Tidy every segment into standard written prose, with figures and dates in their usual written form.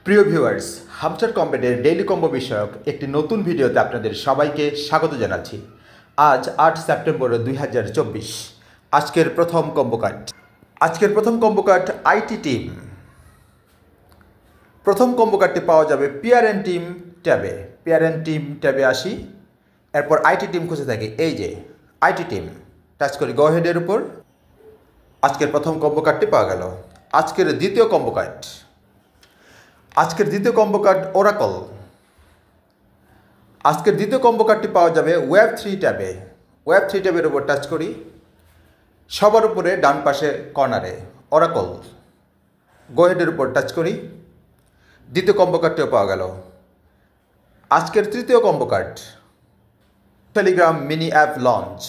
প্রিয় viewers, hamster কম্বেটের daily combo বিষয়ক একটি নতুন ভিডিওতে আপনাদের সবাইকে স্বাগত জানাচ্ছি। আজ 8 সেপ্টেম্বর 2024। আজকের প্রথম কম্বো কার্ড আইটি টিম। প্রথম কম্বো কার্ডটি পাওয়া যাবে পিআর এন্ড টিম ট্যাবে আসি, এরপর আইটি টিম খুঁজে থাকি। এই যে আইটি টিম, টাচ করি গো হেডের উপর। আজকের প্রথম কম্বো কার্ডটি পাওয়া গেল। আজকের দ্বিতীয় কম্বো কার্ড ওরাকল। আজকের দ্বিতীয় কম্বো কার্ডটি পাওয়া যাবে ওয়েব3 ট্যাবের উপর টাচ করি, সবার উপরে ডান পাশে কর্নারে ওরাকল, গো হেডের উপর টাচ করি। দ্বিতীয় কম্বো কার্ডটিও পাওয়া গেল। আজকের তৃতীয় combo card Telegram mini app launch.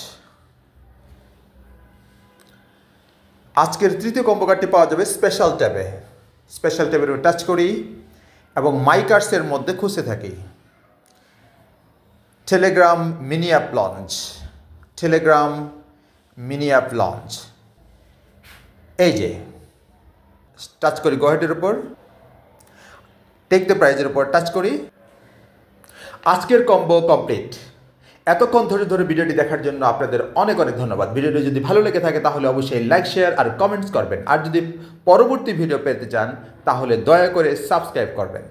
আজকের তৃতীয় কম্বো কার্ডটি পাওয়া যাবে স্পেশাল ট্যাবের উপর টাচ করি এবং মাই কার্ডসের মধ্যে খুঁজতে থাকি টেলিগ্রাম মিনি অ্যাপ লঞ্চ। এই যে টাচ করি গো হেডের উপর, টেক দ্য প্রাইজের উপর টাচ করি। আজকের কম্বো কমপ্লিট। এতক্ষণ ধরে ভিডিওটি দেখার জন্য আপনাদের অনেক ধন্যবাদ। ভিডিওটি যদি ভালো লেগে থাকে তাহলে অবশ্যই লাইক, শেয়ার আর কমেন্টস করবেন। আর যদি পরবর্তী ভিডিও পেতে চান তাহলে দয়া করে সাবস্ক্রাইব করবেন।